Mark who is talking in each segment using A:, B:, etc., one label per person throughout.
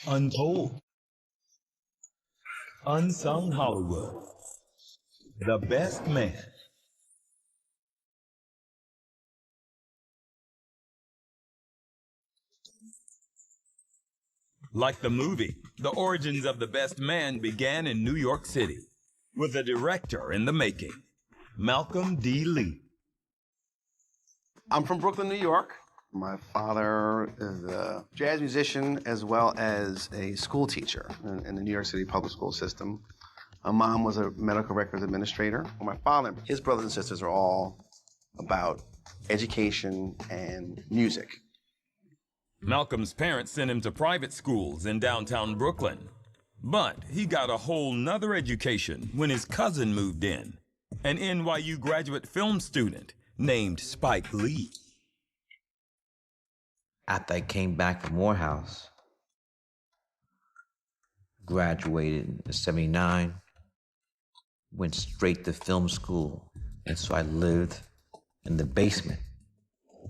A: Untold. Unsung Hollywood. The Best Man. Like the movie, the origins of The Best Man began in New York City, with a director in the making, Malcolm D. Lee.
B: I'm from Brooklyn, New York. My father is a jazz musician as well as a school teacher in the New York City public school system. My mom was a medical records administrator. My father, his brothers and sisters are all about education and music.
A: Malcolm's parents sent him to private schools in downtown Brooklyn. But he got a whole nother education when his cousin moved in, an NYU graduate film student named Spike Lee.
C: After I came back from Morehouse, graduated in '79, went straight to film school, and so I lived in the basement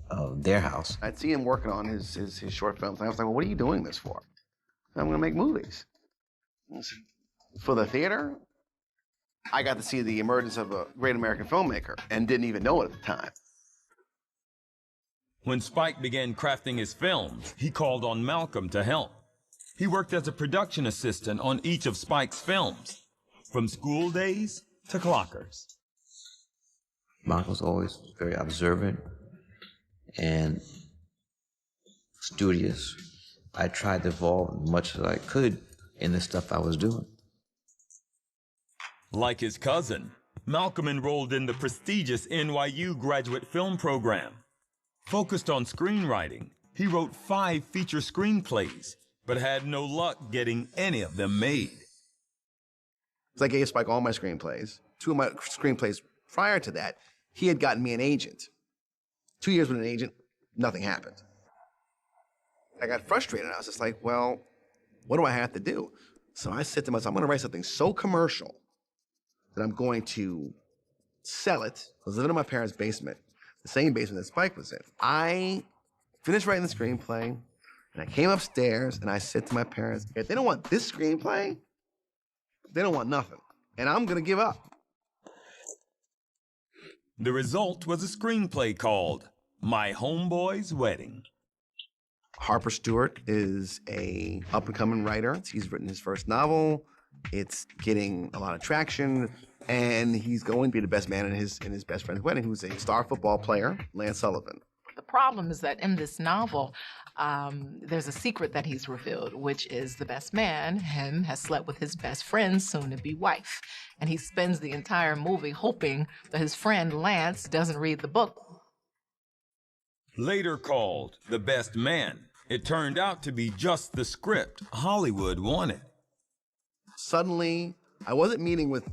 C: of their house.
B: I'd see him working on his short films, and I was like, well, what are you doing this for? I'm gonna make movies. For the theater, I got to see the emergence of a great American filmmaker and didn't even know it at the time.
A: When Spike began crafting his films, he called on Malcolm to help. He worked as a production assistant on each of Spike's films, from School Days to Clockers.
C: Malcolm was always very observant and studious. I tried to evolve as much as I could in the stuff I was doing.
A: Like his cousin, Malcolm enrolled in the prestigious NYU graduate film program. Focused on screenwriting, he wrote 5 feature screenplays, but had no luck getting any of them made.
B: I gave Spike all my screenplays. 2 of my screenplays prior to that, he had gotten me an agent. 2 years with an agent, nothing happened. I got frustrated. I was just like, well, what do I have to do? So I said to myself, I'm gonna write something so commercial that I'm going to sell it. I was living in my parents' basement, the same basement that Spike was in. I finished writing the screenplay, and I came upstairs, and I said to my parents, if they don't want this screenplay, they don't want nothing, and I'm gonna give up.
A: The result was a screenplay called My Homeboy's Wedding.
B: Harper Stewart is a up-and-coming writer. He's written his first novel. It's getting a lot of traction, and he's going to be the best man in his best friend's wedding, who's a star football player, Lance Sullivan.
D: The problem is that in this novel, there's a secret that he's revealed, which is the best man, him, has slept with his best friend's soon-to-be wife. And he spends the entire movie hoping that his friend Lance doesn't read the book.
A: Later called The Best Man, it turned out to be just the script Hollywood wanted.
B: Suddenly, I wasn't meeting with,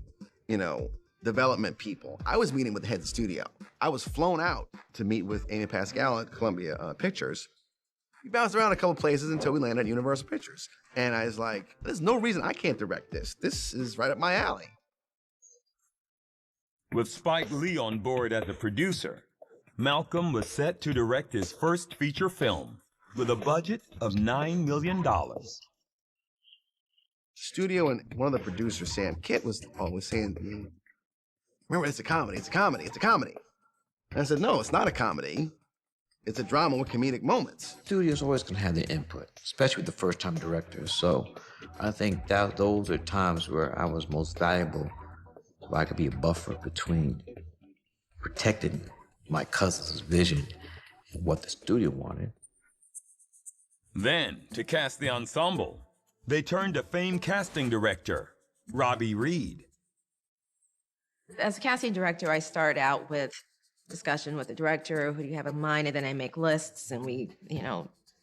B: development people. I was meeting with the head of the studio. I was flown out to meet with Amy Pascal at Columbia Pictures. We bounced around a couple places until we landed at Universal Pictures. And I was like, there's no reason I can't direct this. This is right up my alley.
A: With Spike Lee on board as the producer, Malcolm was set to direct his first feature film with a budget of $9 million.
B: Studio and one of the producers, Sam Kitt, was always saying to me, remember, it's a comedy, it's a comedy, it's a comedy. And I said, no, it's not a comedy. It's a drama with comedic moments.
C: Studios always can have their input, especially with the first-time directors. So I think that those are times where I was most valuable, where I could be a buffer between protecting my cousin's vision and what the studio wanted.
A: Then, to cast the ensemble, they turned to famed casting director, Robbie Reed.
E: As a casting director, I start out with discussion with the director, who do you have in mind, and then I make lists and we,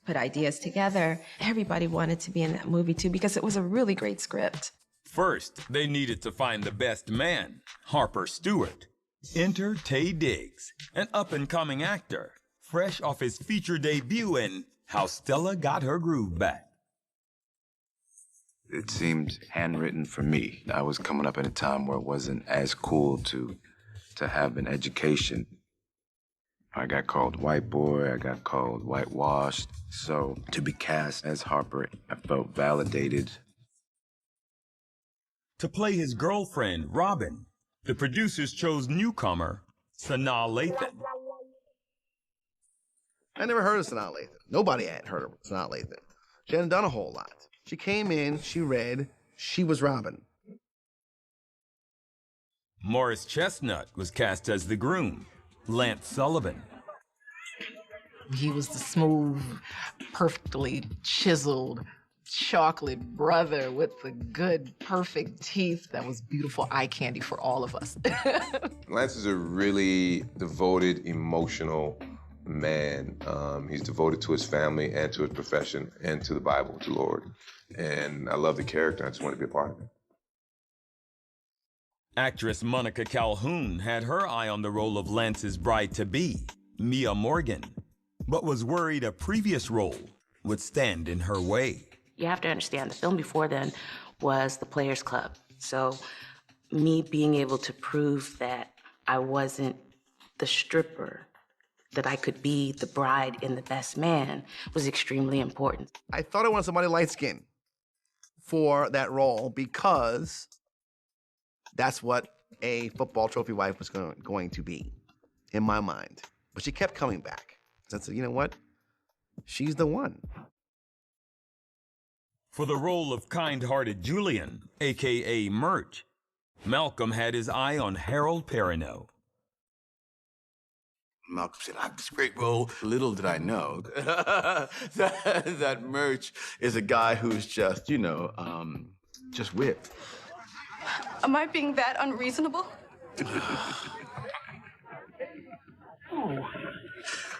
E: put ideas together. Everybody wanted to be in that movie too because it was a really great script.
A: First, they needed to find the best man, Harper Stewart. Enter Taye Diggs, an up-and-coming actor, fresh off his feature debut in How Stella Got Her Groove Back.
F: It seemed handwritten for me. I was coming up at a time where it wasn't as cool to have an education. I got called white boy, I got called whitewashed. So to be cast as Harper, I felt validated.
A: To play his girlfriend, Robin, the producers chose newcomer Sanaa Lathan.
B: I never heard of Sanaa Lathan. Nobody had heard of Sanaa Lathan. She hadn't done a whole lot. She came in, she read, she was Robin.
A: Morris Chestnut was cast as the groom, Lance Sullivan.
D: He was the smooth, perfectly chiseled, chocolate brother with the good, perfect teeth that was beautiful eye candy for all of us.
G: Lance is a really devoted, emotional man. He's devoted to his family and to his profession and to the Bible, to the Lord. And I love the character. I just want to be a part of it.
A: Actress Monica Calhoun had her eye on the role of Lance's bride-to-be, Mia Morgan, but was worried a previous role would stand in her way.
H: You have to understand, the film before then was the Players Club. So me being able to prove that I wasn't the stripper, that I could be the bride in The Best Man was extremely important.
B: I thought I wanted somebody light-skinned for that role because that's what a football trophy wife was going to be, in my mind. But she kept coming back. So I said, you know what? She's the one.
A: For the role of kind-hearted Julian, a.k.a. Murch, Malcolm had his eye on Harold Perrineau.
I: Malcolm said, I have this great role. Little did I know that Murch is a guy who's just, just whipped.
J: Am I being that unreasonable?
I: Oh.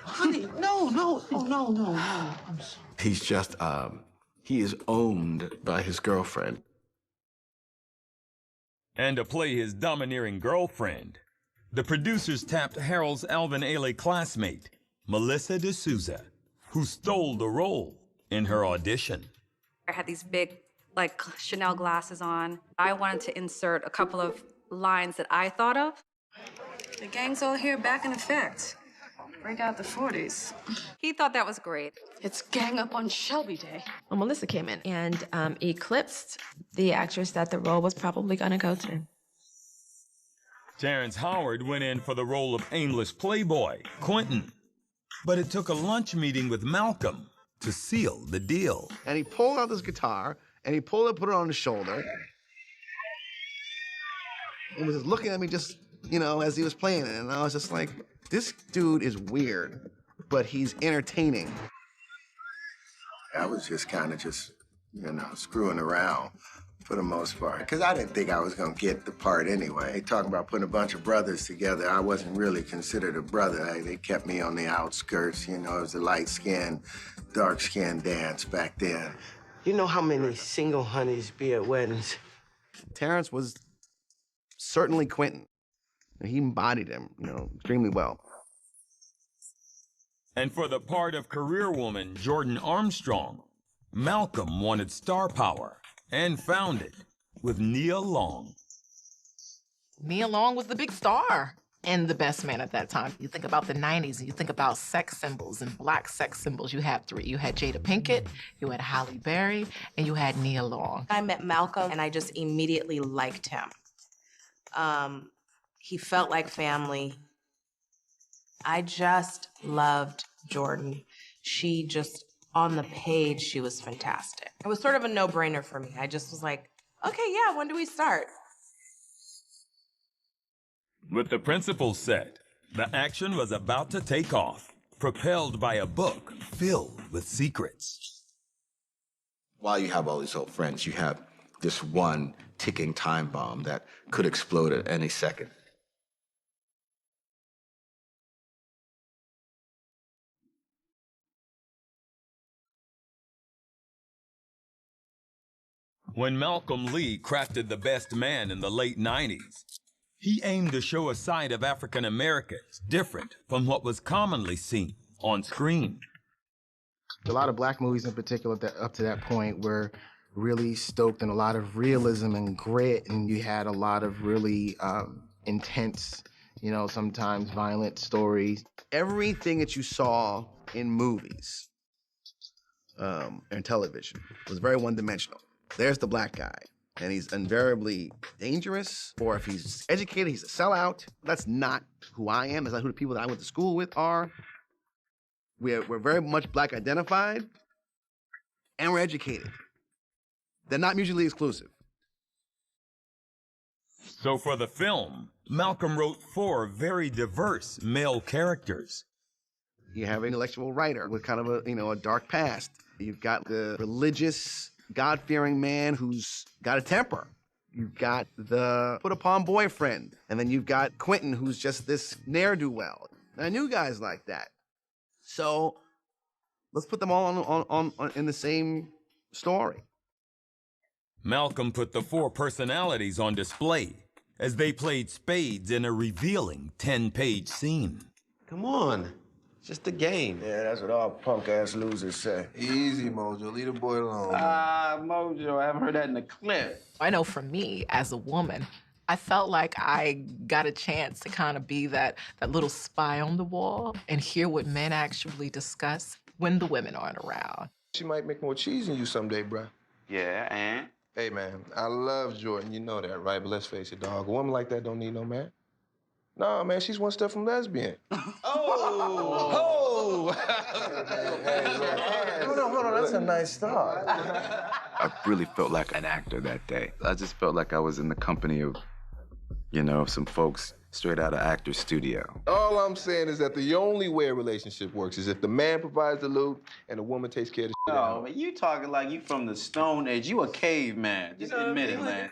I: Honey, no. Oh, no. I'm sorry. He's just, he is owned by his girlfriend.
A: And to play his domineering girlfriend, the producers tapped Harold's Alvin Ailey classmate, Melissa D'Souza, who stole the role in her audition.
J: I had these big, Chanel glasses on. I wanted to insert a couple of lines that I thought of. The gang's all here back in effect. Break out the 40s. He thought that was great. It's gang up on Shelby Day.
E: Well, Melissa came in and eclipsed the actress that the role was probably going to go to.
A: Terrence Howard went in for the role of aimless playboy, Quentin. But it took a lunch meeting with Malcolm to seal the deal.
B: And he pulled out this guitar, and he pulled it, put it on his shoulder. He was just looking at me just, as he was playing it. And I was just like, this dude is weird, but he's entertaining.
I: I was just kind of screwing around for the most part, because I didn't think I was going to get the part anyway. Talking about putting a bunch of brothers together, I wasn't really considered a brother. They kept me on the outskirts, it was a light-skinned, dark-skinned dance back then.
K: You know how many single honeys be at weddings?
B: Terrence was certainly Quentin. He embodied him, extremely well.
A: And for the part of career woman Jordan Armstrong, Malcolm wanted star power and found it with Nia Long.
D: Nia Long was the big star and The Best Man at that time. You think about the 90s, and you think about sex symbols and black sex symbols. You had three. You had Jada Pinkett, you had Halle Berry, and you had Nia Long.
H: I met Malcolm, and I just immediately liked him. He felt like family. I just loved Jordan. She just, on the page, she was fantastic. It was sort of a no-brainer for me. I just was like, okay, yeah, when do we start?
A: With the principals set, the action was about to take off, propelled by a book filled with secrets.
I: While you have all these old friends, you have this one ticking time bomb that could explode at any second.
A: When Malcolm Lee crafted The Best Man in the late 90s, he aimed to show a side of African Americans different from what was commonly seen on screen.
L: A lot of black movies in particular up to that point were really stoked in a lot of realism and grit, and you had a lot of really intense, you know, sometimes violent stories.
B: Everything that you saw in movies and television was very one-dimensional. There's the black guy, and he's invariably dangerous, or if he's educated, he's a sellout. That's not who I am. That's not who the people that I went to school with are. We're very much black identified, and we're educated. They're not mutually exclusive.
A: So for the film, Malcolm wrote 4 very diverse male characters.
B: You have an intellectual writer with kind of a dark past. You've got the religious, God-fearing man who's got a temper. You've got the put-upon boyfriend. And then you've got Quentin, who's just this ne'er-do-well. And I knew guys like that. So let's put them all on in the same story.
A: Malcolm put the 4 personalities on display as they played Spades in a revealing 10-page scene.
K: Come on. It's just a game.
I: Yeah, that's what all punk-ass losers say.
M: Easy, Mojo. Leave the boy alone.
K: Mojo, I haven't heard that in the clip.
D: I know for me, as a woman, I felt like I got a chance to kind of be that little spy on the wall and hear what men actually discuss when the women aren't around.
M: She might make more cheese than you someday, bruh.
K: Yeah, and?
M: Hey, man, I love Jordan. You know that, right? But let's face it, dog. A woman like that don't need no man. Nah, man, she's one step from lesbian.
K: Oh!
I: Hold on, that's a nice thought.
F: I really felt like an actor that day. I just felt like I was in the company of, you know, some folks straight out of actor's studio.
M: All I'm saying is that the only way a relationship works is if the man provides the loot and the woman takes care of the shit.
K: No, but you talking like you from the Stone Age. You a caveman. Just admit it, man.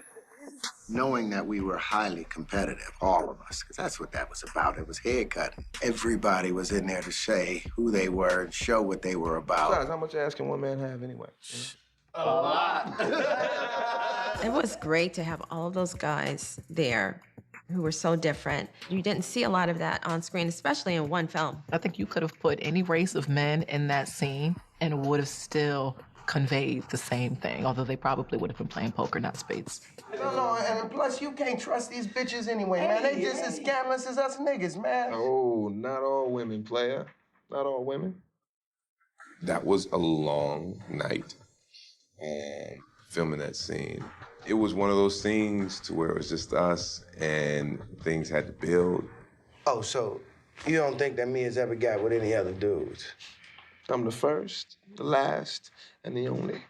I: Knowing that we were highly competitive, all of us, because that's what that was about. It was haircutting. Everybody was in there to say who they were and show what they were about.
M: Besides, how much ass can one man have anyway?
K: A lot.
E: It was great to have all those guys there who were so different. You didn't see a lot of that on screen, especially in one film.
D: I think you could have put any race of men in that scene and it would have still conveyed the same thing, although they probably would have been playing poker, not spades.
I: No, and plus you can't trust these bitches anyway, man. They just as scandalous as us niggas, man.
M: Oh, not all women, player. Not all women. That was a long night filming that scene. It was one of those things to where it was just us and things had to build.
I: Oh, so you don't think that me has ever got with any other dudes?
M: I'm the first, the last, and the only.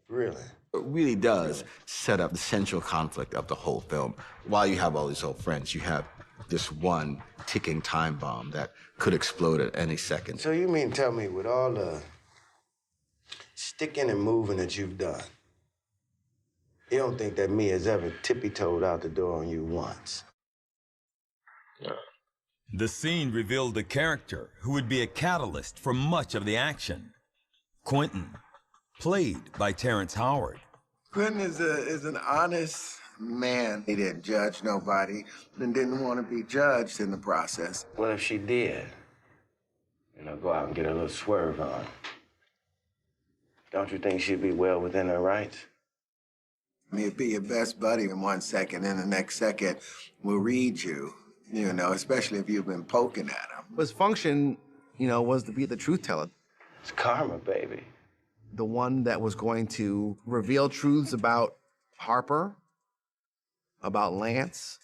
I: Really?
N: It really does set up the central conflict of the whole film. While you have all these old friends, you have this one ticking time bomb that could explode at any second.
I: So you mean tell me with all the sticking and moving that you've done, you don't think that me has ever tippy-toed out the door on you once?
M: No.
A: The scene revealed a character who would be a catalyst for much of the action. Quentin, played by Terrence Howard.
I: Quentin is an honest man. He didn't judge nobody and didn't want to be judged in the process. What if she did? You know, go out and get a little swerve on. Don't you think she'd be well within her rights? I mean, be your best buddy in 1 second, and the next second will read you, you know, especially if you've been poking at him.
B: His function, you know, was to be the truth teller.
I: It's karma, baby.
B: The one that was going to reveal truths about Harper, about Lance,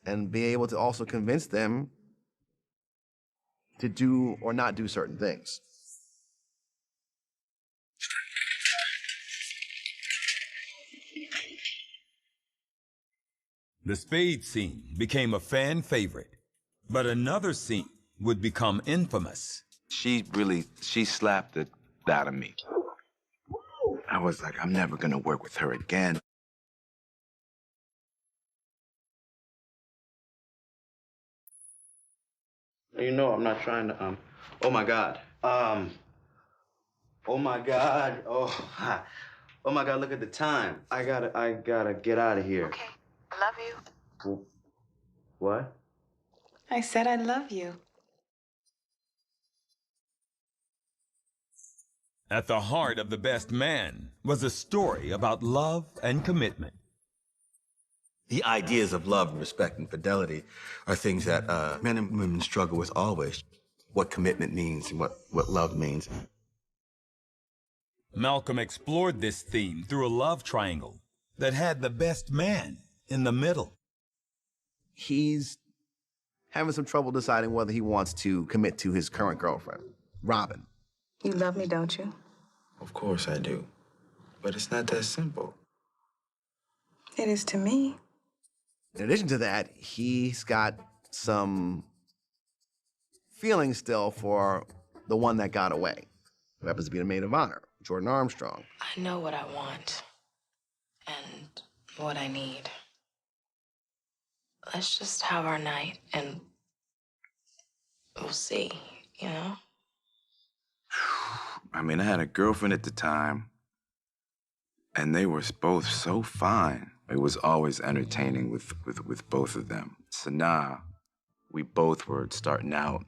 B: and be able to also convince them to do or not do certain things.
A: The Spades scene became a fan favorite, but another scene would become infamous.
F: She slapped it out of me. I was like, I'm never gonna work with her again.
K: You know I'm not trying to, oh my God. Oh my God. Oh my God, look at the time. I gotta get out of here.
O: Okay, I love you.
K: What?
O: I said I love you.
A: At the heart of The Best Man was a story about love and commitment.
N: The ideas of love and respect and fidelity are things that men and women struggle with always. What commitment means and what love means.
A: Malcolm explored this theme through a love triangle that had the best man in the middle.
B: He's having some trouble deciding whether he wants to commit to his current girlfriend, Robin.
O: You love me, don't you?
F: Of course I do. But it's not that simple.
O: It is to me.
B: In addition to that, he's got some feelings still for the one that got away, who happens to be the maid of honor, Jordan Armstrong.
P: I know what I want and what I need. Let's just have our night and we'll see, you know?
F: I mean, I had a girlfriend at the time, and they were both so fine. It was always entertaining with both of them. Sanaa, we both were starting out,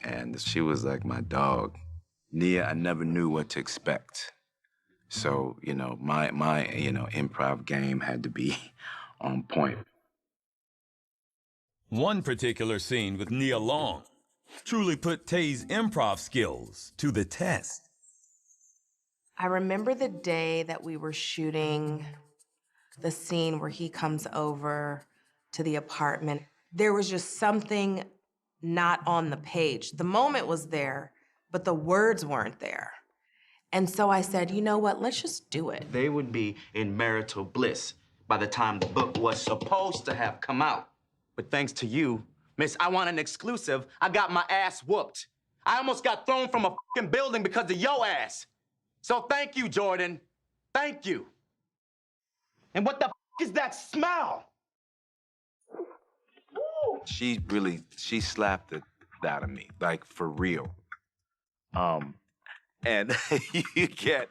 F: and she was like my dog. Nia, I never knew what to expect. So, you know, my improv game had to be on point.
A: One particular scene with Nia Long truly put Tay's improv skills to the test.
P: I remember the day that we were shooting the scene where he comes over to the apartment. There was just something not on the page. The moment was there, but the words weren't there. And so I said, you know what, let's just do it.
K: They would be in marital bliss by the time the book was supposed to have come out. But thanks to you, Miss, I want an exclusive, I got my ass whooped. I almost got thrown from a fucking building because of your ass. So thank you, Jordan. Thank you. And what the is that smell?
F: She slapped it out of me, like for real. And you get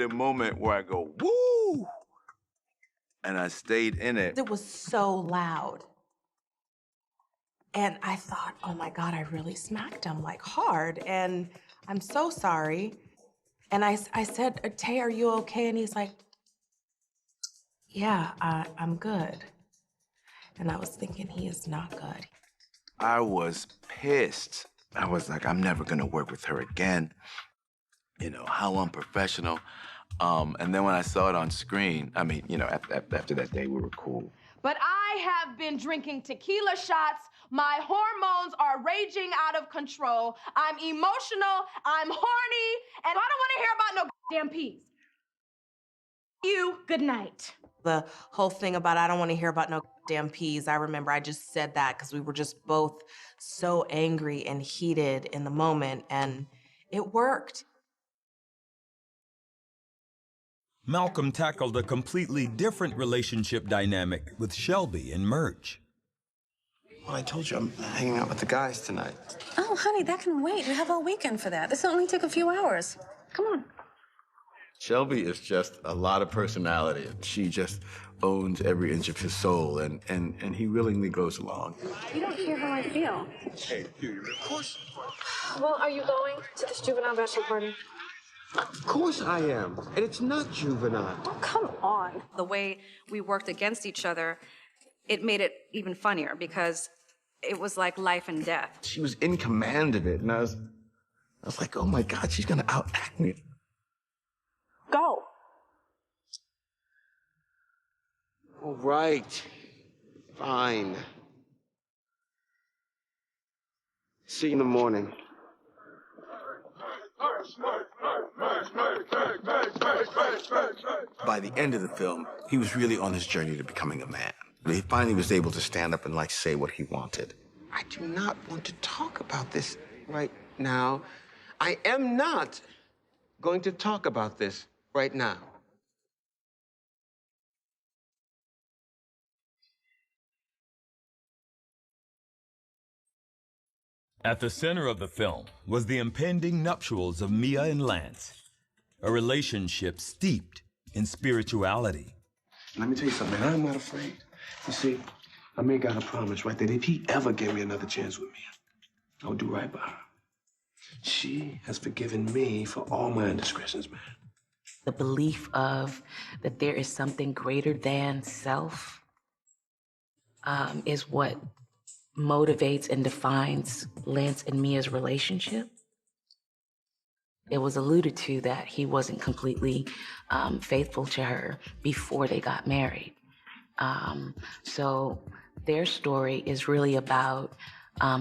F: a moment where I go, woo! And I stayed in it.
P: It was so loud. And I thought, oh my God, I really smacked him like hard. And I'm so sorry. And I said, Tay, are you okay? And he's like, yeah, I'm good. And I was thinking, he is not good.
F: I was pissed. I was like, I'm never gonna work with her again. You know, how unprofessional. And then when I saw it on screen, I mean, you know, after that day, we were cool.
Q: But I have been drinking tequila shots. My hormones are raging out of control. I'm emotional, I'm horny, and I don't want to hear about no damn peas. You, good night.
P: The whole thing about I don't want to hear about no damn peas, I remember I just said that because we were just both so angry and heated in the moment, and it worked.
A: Malcolm tackled a completely different relationship dynamic with Shelby and Murch.
R: Well, I told you I'm hanging out with the guys tonight.
J: Oh, honey, that can wait. We have all weekend for that. This only took a few hours. Come on.
N: Shelby is just a lot of personality. She just owns every inch of his soul, and he willingly goes along.
J: You don't hear how I feel.
N: Hey, of course.
J: Well, are you going to this juvenile bachelor party?
R: Of course I am. And it's not juvenile.
J: Oh, come on.
S: The way we worked against each other, it made it even funnier because it was like life and death.
N: She was in command of it, and I was like, oh my God, she's gonna outact me.
J: Go.
R: All right. Fine. See you in the morning.
N: By the end of the film, he was really on his journey to becoming a man. He finally was able to stand up and say what he wanted.
R: I do not want to talk about this right now. I am not going to talk about this right now.
A: At the center of the film was the impending nuptials of Mia and Lance, a relationship steeped in spirituality.
M: Let me tell you something, man. I'm not afraid. You see, I made God a promise, right, that if he ever gave me another chance with me, I would do right by her. She has forgiven me for all my indiscretions, man.
H: The belief of that there is something greater than self is what motivates and defines Lance and Mia's relationship. It was alluded to that he wasn't completely faithful to her before they got married. So their story is really about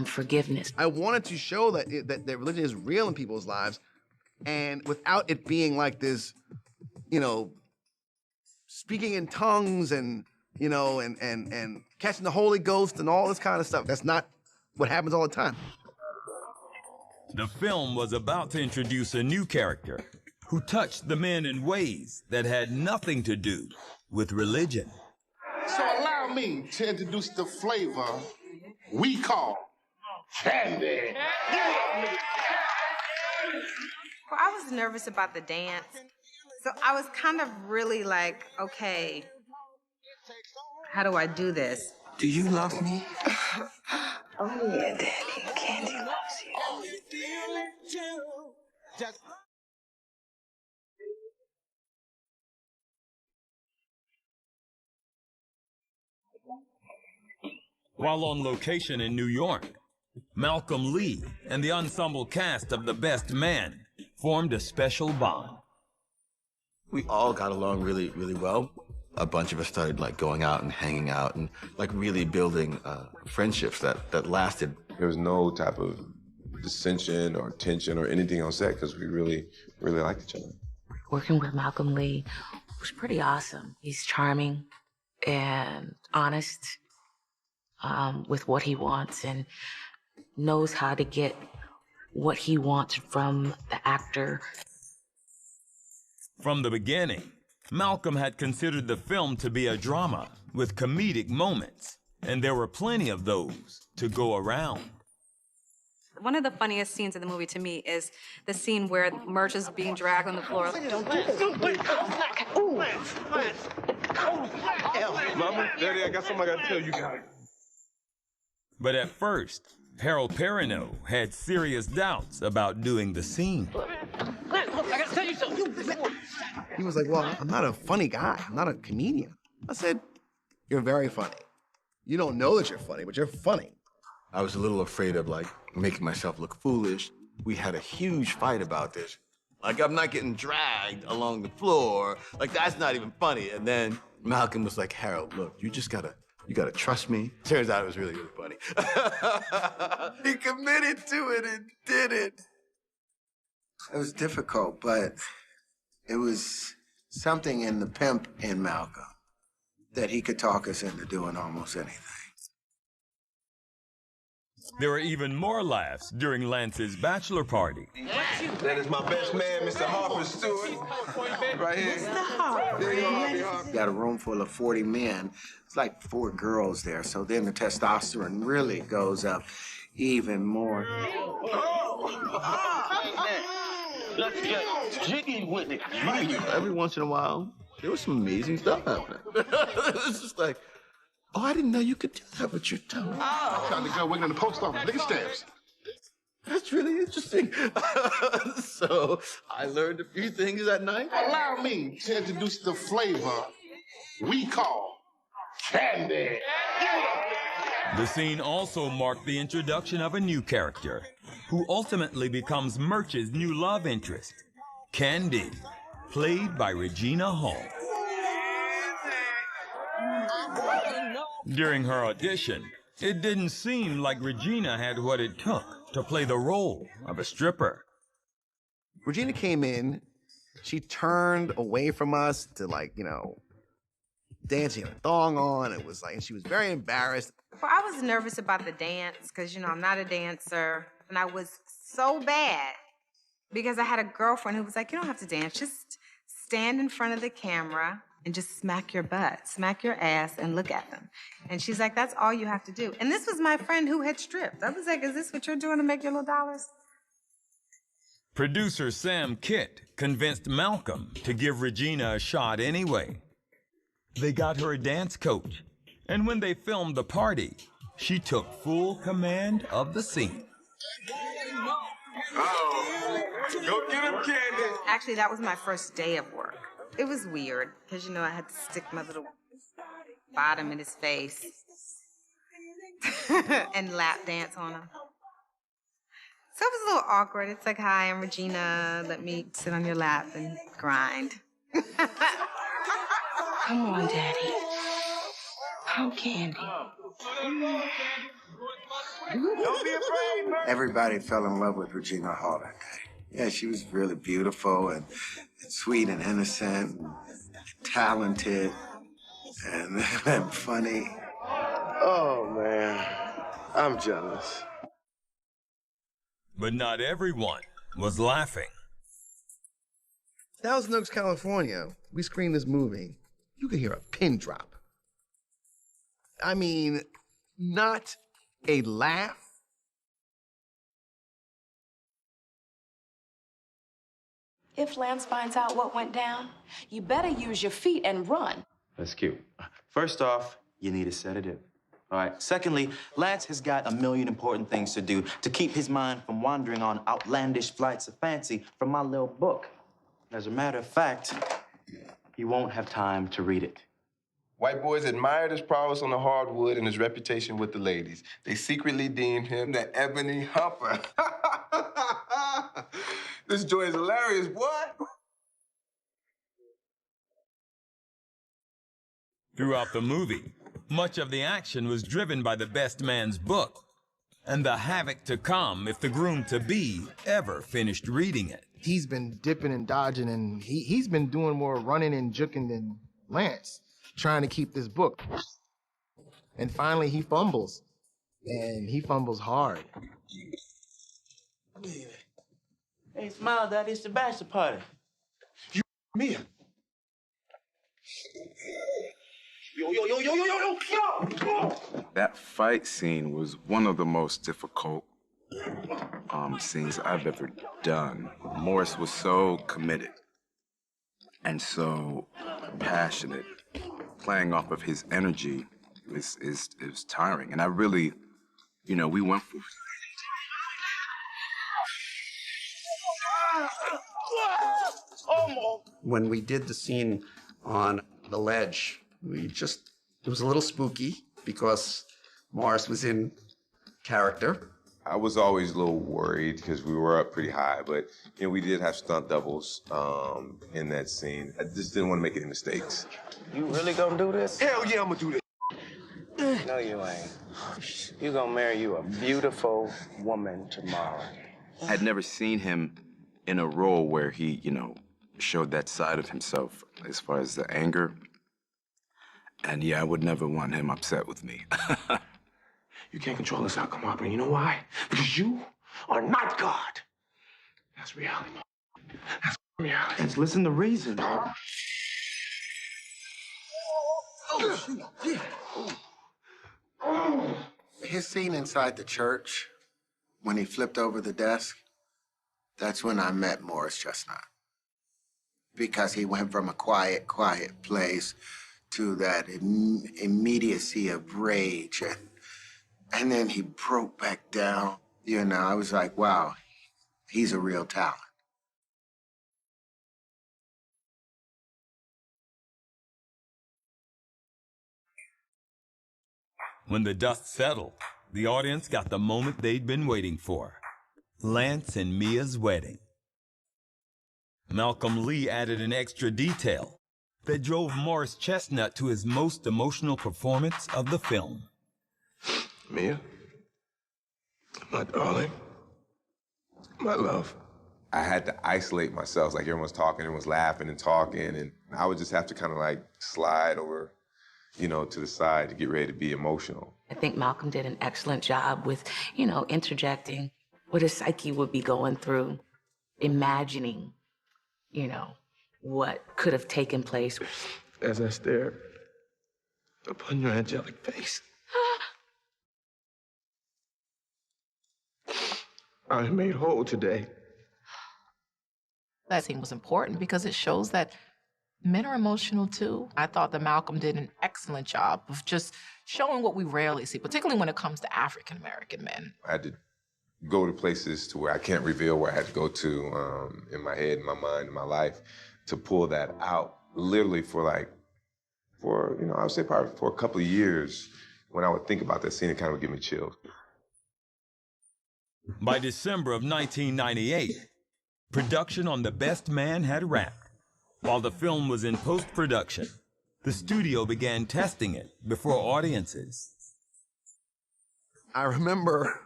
H: forgiveness.
B: I wanted to show that that religion is real in people's lives, and without it being like this, you know, speaking in tongues and, you know, and catching the Holy Ghost and all this kind of stuff. That's not what happens all the time.
A: The film was about to introduce a new character who touched the men in ways that had nothing to do with religion.
T: So allow me to introduce the flavor we call candy.
E: Well, I was nervous about the dance. So I was kind of really like, okay, how do I do this?
R: Do you love me?
O: Oh, yeah, Daddy. Candy loves you.
A: While on location in New York, Malcolm Lee and the ensemble cast of The Best Man formed a special bond.
N: We all got along really, really well. A bunch of us started like going out and hanging out and like really building friendships that lasted.
G: There was no type of dissension or tension or anything on set because we really, really liked each other.
H: Working with Malcolm Lee was pretty awesome. He's charming and honest with what he wants and knows how to get what he wants from the actor.
A: From the beginning, Malcolm had considered the film to be a drama with comedic moments, and there were plenty of those to go around.
S: One of the funniest scenes in the movie to me is the scene where Murch is being dragged on the floor.
T: Don't do it. Don't do it. Mama, Daddy, I got something I gotta tell you guys.
A: But at first, Harold Perrineau had serious doubts about doing the scene.
O: I gotta tell you something.
B: He was like, well, I'm not a funny guy. I'm not a comedian. I said, you're very funny. You don't know that you're funny, but you're funny.
N: I was a little afraid of like making myself look foolish. We had a huge fight about this. Like, I'm not getting dragged along the floor. Like, that's not even funny. And then Malcolm was like, Harold, look, you gotta trust me. Turns out it was really, really funny. He committed to it and did it.
I: It was difficult, but it was something in the pimp in Malcolm that he could talk us into doing almost anything.
A: There were even more laughs during Lance's bachelor party.
T: That is my best man, Mr. Harper Stewart. Right here.
I: Mr. Harper. Got a room full of 40 men. It's like 4 girls there, so then the testosterone really goes up even more.
O: Let's get jiggy with it.
N: Every once in a while, there was some amazing stuff happening. It's just like, oh, I didn't know you could do that with your tongue.
T: I found the girl working in the post office, licking stamps.
N: That's really interesting. So I learned a few things that night.
T: Allow me to introduce the flavor we call candy.
A: The scene also marked the introduction of a new character, who ultimately becomes Murch's new love interest, Candy, played by Regina Hall. During her audition, it didn't seem like Regina had what it took to play the role of a stripper.
B: Regina came in, she turned away from us to, like, you know, dancing with a thong on. It was like, and she was very embarrassed.
E: Well, I was nervous about the dance because, you know, I'm not a dancer. And I was so bad because I had a girlfriend who was like, you don't have to dance. Just stand in front of the camera and just smack your butt, smack your ass, and look at them. And she's like, that's all you have to do. And this was my friend who had stripped. I was like, is this what you're doing to make your little dollars?
A: Producer Sam Kitt convinced Malcolm to give Regina a shot anyway. They got her a dance coach, and when they filmed the party, she took full command of the scene.
T: Oh, go get him, Candy.
E: Actually, that was my first day of work. It was weird, because, you know, I had to stick my little bottom in his face.
U: and lap dance on him. So it was a little awkward. It's like, hi, I'm Regina. Let me sit on your lap and grind.
H: Come on, Daddy. I'm Candy.
I: Don't be afraid, man. Everybody fell in love with Regina Hall that day. Yeah, she was really beautiful and sweet and innocent and talented and funny.
M: Oh, man. I'm jealous.
A: But not everyone was laughing.
B: Thousand Oaks, California. We screened this movie. You could hear a pin drop. I mean, not a laugh.
V: If Lance finds out what went down, you better use your feet and run.
K: That's cute. First off, you need a sedative. All right. Secondly, Lance has got a million important things to do to keep his mind from wandering on outlandish flights of fancy from my little book. As a matter of fact, he won't have time to read it.
G: White boys admired his prowess on the hardwood and his reputation with the ladies. They secretly deemed him the ebony humper. This joint is hilarious, boy.
A: Throughout the movie, much of the action was driven by the best man's book and the havoc to come if the groom-to-be ever finished reading it.
L: He's been dipping and dodging, and he's been doing more running and juking than Lance, trying to keep this book. And finally, he fumbles, and he fumbles hard.
K: Hey, smile, Daddy. It's the bachelor party.
M: You, Mia. Yo.
F: That fight scene was one of the most difficult scenes I've ever done. Morris was so committed and so passionate. Playing off of his energy is tiring. And I really, we went for
R: When we did the scene on the ledge, it was a little spooky because Morris was in character.
G: I was always a little worried because we were up pretty high, but we did have stunt doubles in that scene. I just didn't want to make any mistakes.
R: You really gonna do this?
M: Hell yeah, I'm gonna do this.
R: No, you ain't. You gonna marry you a beautiful woman tomorrow.
F: I'd never seen him in a role where he, showed that side of himself as far as the anger. And yeah, I would never want him upset with me.
M: You can't control this outcome, Aubrey. You know why? Because you are not God. That's reality. That's reality.
K: Let's listen to reason.
I: His scene inside the church, when he flipped over the desk, that's when I met Morris Chestnut. Because he went from a quiet place to that immediacy of rage. And then he broke back down. I was like, wow, he's a real talent.
A: When the dust settled, the audience got the moment they'd been waiting for. Lance and Mia's wedding. Malcolm Lee added an extra detail that drove Morris Chestnut to his most emotional performance of the film.
M: Mia, my darling, my love.
G: I had to isolate myself. Like everyone's talking, everyone's laughing and talking, and I would just have to kind of like slide over, to the side to get ready to be emotional.
H: I think Malcolm did an excellent job with, interjecting what his psyche would be going through, imagining, what could have taken place.
M: As I stare upon your angelic face, I am made whole today.
D: That scene was important because it shows that men are emotional too. I thought that Malcolm did an excellent job of just showing what we rarely see, particularly when it comes to African American men.
G: I had to go to places to where I can't reveal where I had to go to in my head, in my mind, in my life, to pull that out. Literally I would say probably for a couple of years, when I would think about that scene, it kind of would give me chills.
A: By December of 1998, production on The Best Man had wrapped. While the film was in post-production, the studio began testing it before audiences.
B: I remember,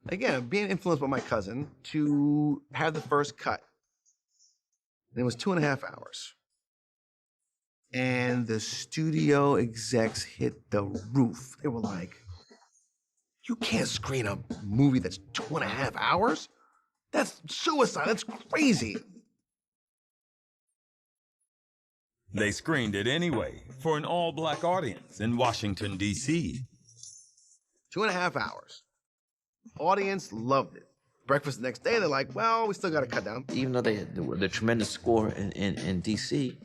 B: again, being influenced by my cousin to have the first cut. And it was 2.5 hours. And the studio execs hit the roof. They were like, you can't screen a movie that's 2.5 hours? That's suicide, that's crazy.
A: They screened it anyway for an all-black audience in Washington, D.C.
B: 2.5 hours. Audience loved it. Breakfast the next day, they're like, well, we still got to cut down.
C: Even though they had the tremendous score in D.C.,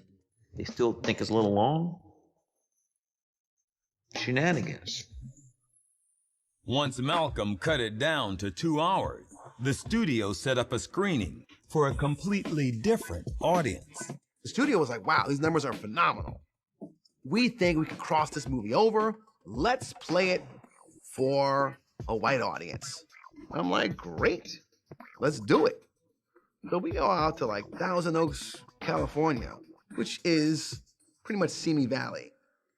C: they still think it's a little long. Shenanigans.
A: Once Malcolm cut it down to 2 hours, the studio set up a screening for a completely different audience.
B: The studio was like, wow, these numbers are phenomenal. We think we can cross this movie over. Let's play it for a white audience. I'm like, great, let's do it. So we go out to like Thousand Oaks, California, which is pretty much Simi Valley.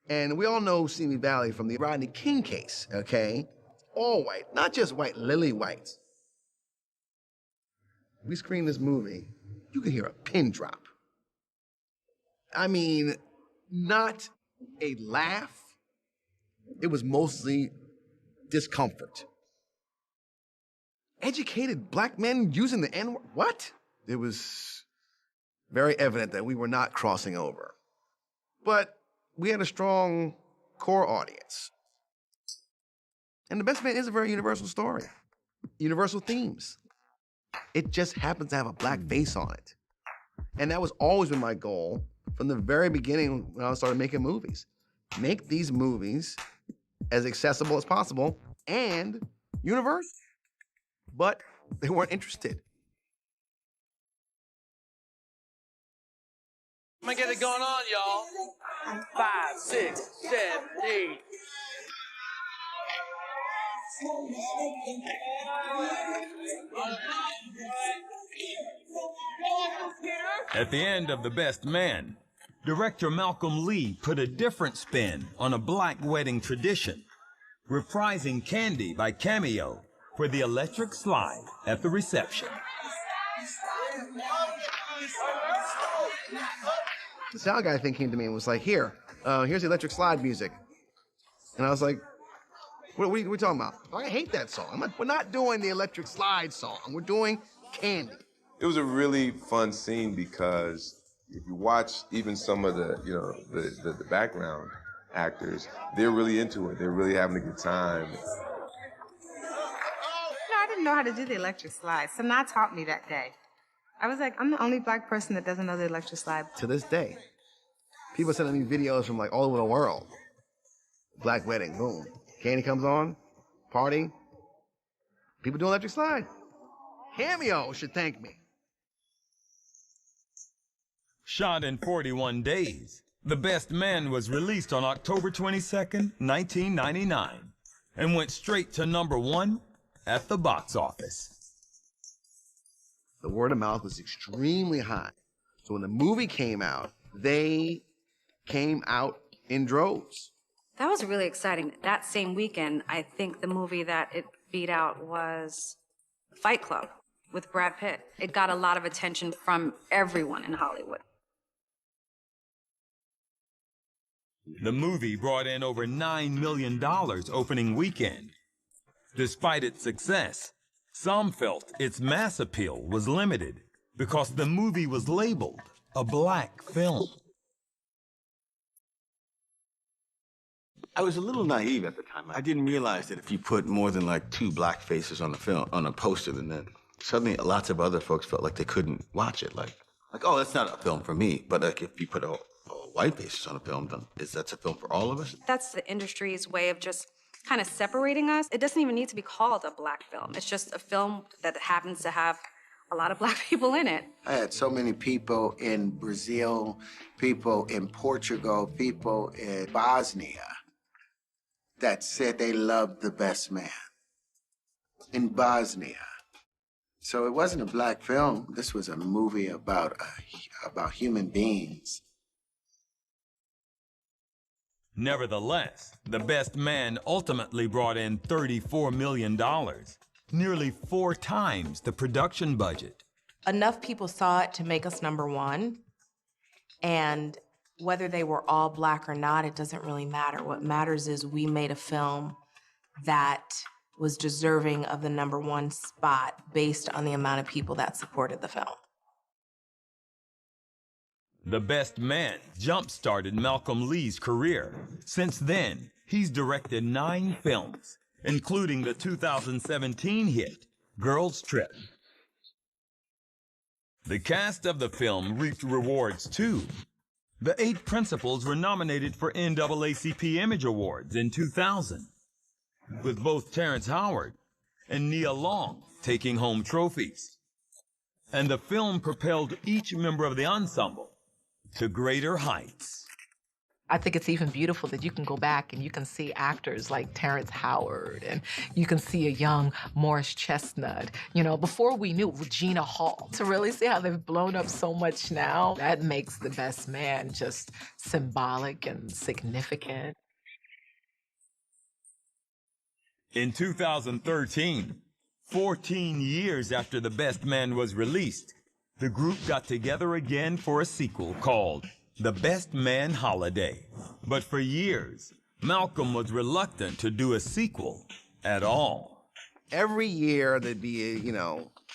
B: And we all know Simi Valley from the Rodney King case, okay? All white, not just white, lily white. We screened this movie, you could hear a pin drop. I mean, not a laugh. It was mostly discomfort. Educated black men using the N-word, what? It was very evident that we were not crossing over. But we had a strong core audience. And The Best Man is a very universal story. Universal themes. It just happens to have a black face on it. And that was always been my goal from the very beginning when I started making movies. Make these movies as accessible as possible and universal. But they weren't interested.
Q: I'm gonna get it going on, y'all. 5, 6, 7, 8.
A: At the end of The Best Man, director Malcolm Lee put a different spin on a black wedding tradition, reprising Candy by Cameo for the electric slide at the reception.
B: The sound guy thing came to me and was like, here's the electric slide music. And I was like, what are we talking about? I hate that song. We're not doing the electric slide song. We're doing Candy.
G: It was a really fun scene because if you watch even some of the, the background actors, they're really into it. They're really having a good time.
U: I didn't know how to do the electric slide. Sanaa taught me that day. I was like, I'm the only black person that doesn't know the electric slide.
B: To this day, people sending me videos from like all over the world. Black wedding, boom. Candy comes on, party. People do electric slide. Cameo should thank me.
A: Shot in 41 days, The Best Man was released on October 22nd, 1999, and went straight to #1 at the box office.
B: The word of mouth was extremely high. So when the movie came out, they came out in droves.
S: That was really exciting. That same weekend, I think the movie that it beat out was Fight Club with Brad Pitt. It got a lot of attention from everyone in Hollywood.
A: The movie brought in over $9 million opening weekend. Despite its success, some felt its mass appeal was limited because the movie was labeled a black film.
N: I was a little naive at the time. I didn't realize that if you put more than like 2 black faces on a poster, then suddenly lots of other folks felt like they couldn't watch it. Like, oh, that's not a film for me. But like, if you put a white faces on a film, then that's a film for all of us.
S: That's the industry's way of just kind of separating us. It doesn't even need to be called a black film. It's just a film that happens to have a lot of black people in it.
I: I had so many people in Brazil, people in Portugal, people in Bosnia. that said they loved The Best Man in Bosnia. So it wasn't a black film. This was a movie about human beings.
A: Nevertheless, The Best Man ultimately brought in $34 million, nearly 4 times the production budget.
J: Enough people saw it to make us #1, and whether they were all black or not, it doesn't really matter. What matters is we made a film that was deserving of the #1 spot based on the amount of people that supported the film.
A: The Best Man jump-started Malcolm Lee's career. Since then, he's directed 9 films, including the 2017 hit, Girls Trip. The cast of the film reaped rewards too. The 8 principals were nominated for NAACP Image Awards in 2000, with both Terrence Howard and Nia Long taking home trophies. And the film propelled each member of the ensemble to greater heights.
D: I think it's even beautiful that you can go back and you can see actors like Terrence Howard, and you can see a young Morris Chestnut, you know, before we knew Regina Hall. To really see how they've blown up so much now, that makes The Best Man just symbolic and significant.
A: In 2013, 14 years after The Best Man was released, the group got together again for a sequel called The Best Man Holiday. But for years, Malcolm was reluctant to do a sequel at all.
B: Every year there'd be,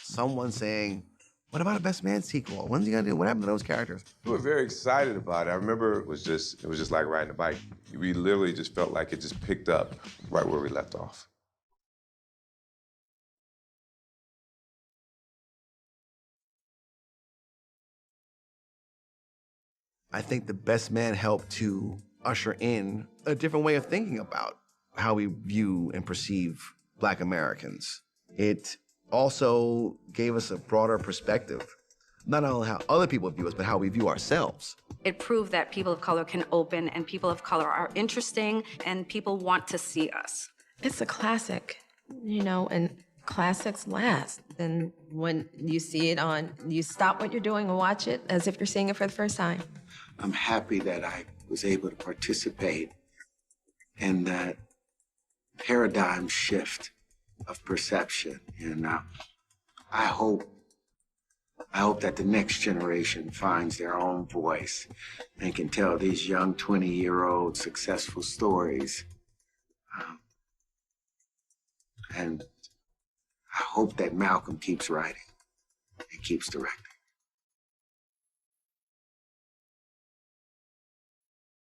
B: someone saying, what about a Best Man sequel? When's he gonna do? What happened to those characters?
G: We were very excited about it. I remember it was just like riding a bike. We literally just felt like it just picked up right where we left off.
B: I think The Best Man helped to usher in a different way of thinking about how we view and perceive Black Americans. It also gave us a broader perspective, not only how other people view us, but how we view ourselves.
S: It proved that people of color can open, and people of color are interesting, and people want to see us.
E: It's a classic, and classics last. And when you see it you stop what you're doing and watch it as if you're seeing it for the first time.
I: I'm happy that I was able to participate in that paradigm shift of perception. And I hope that the next generation finds their own voice and can tell these young 20-year-old successful stories. And I hope that Malcolm keeps writing and keeps directing.